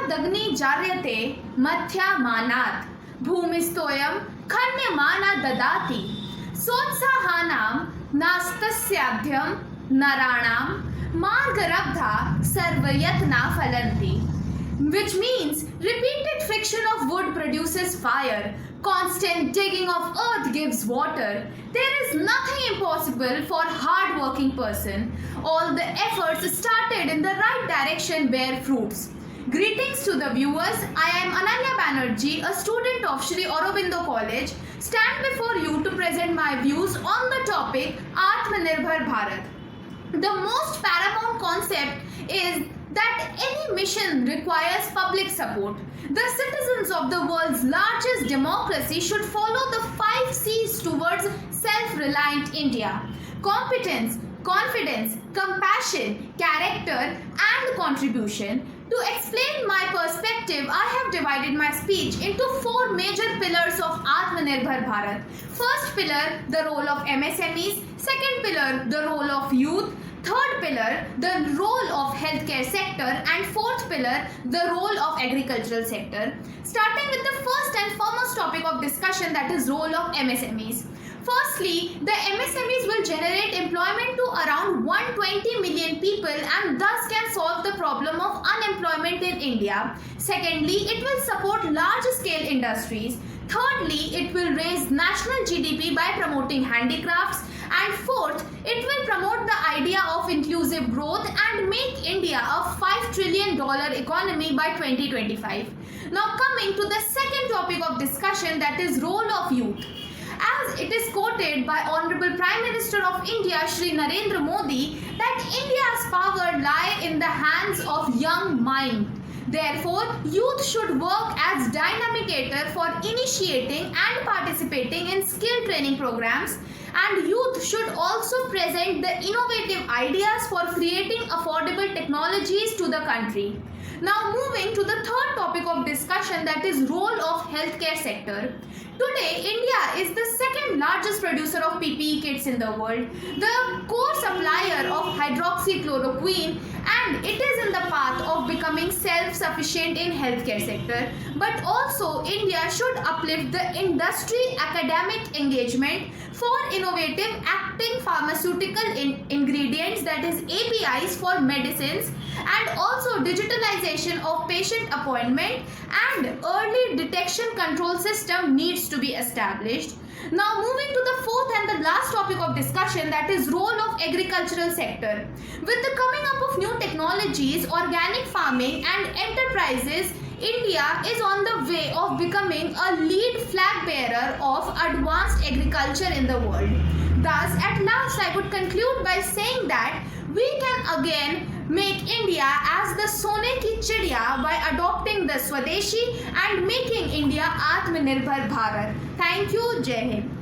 दग्नि जार्यते मध्यामानात् भूमिस्तोयं खन्यमाना ददाति सोत्साहानां नास्तस्याभ्यं नराणां मार्गरब्धा सर्वयत्ना फलन्ति, which means repeated friction of wood produces fire, constant digging of earth gives water. There is nothing impossible for hard-working person. All the efforts started in the right direction bear fruits. Greetings to the viewers. I am Ananya Banerjee, a student of Shri Aurobindo College, stand before you to present my views on the topic Atmanirbhar Bharat. The most paramount concept is that any mission requires public support. The citizens of the world's largest democracy should follow the 5 C's towards self-reliant India: competence, confidence, compassion, character, and contribution. To explain my perspective, I have divided my speech into 4 major pillars of Atmanirbhar Bharat. First pillar, the role of MSMEs. Second pillar, the role of youth. Third pillar, the role of healthcare sector, and fourth pillar, the role of agricultural sector. Starting with the first and foremost topic of discussion, that is role of MSMEs. Firstly, the MSMEs will generate employment to around 120 million people and thus can solve the problem of unemployment in India. Secondly, it will support large-scale industries. Thirdly, it will raise national GDP by promoting handicrafts. And fourth, it will promote the idea of inclusive growth and make India a $5 trillion economy by 2025. Now coming to the second topic of discussion, that is role of youth. As it is quoted by Honorable Prime Minister of India, Shri Narendra Modi, that India's power lie in the hands of young mind. Therefore, youth should work as dynamicator for initiating and participating in skill training programs, and youth should also present the innovative ideas for creating affordable technologies to the country. Now moving to the third topic of discussion, that is role of healthcare sector. Today, India is the second largest producer of PPE kits in the world, the core supplier of hydroxychloroquine, and it is in the path of becoming self-sufficient in healthcare sector. But also, India should uplift the industry-academic engagement for innovative acting pharmaceutical ingredients, that is APIs for medicines, and also digitalization of patient appointment and early detection control system needs to be established. Now moving to the fourth and the last topic of discussion, that is role of agricultural sector. With the coming up of new technologies, organic farming and enterprises, India is on the way of becoming a lead flag bearer of advanced agriculture in the world. Thus, at last I would conclude by saying that we can again make India as the Sone ki Chidiya by adopting the Swadeshi and making India Atmanirbhar Bharat. Thank you. Jai Hind.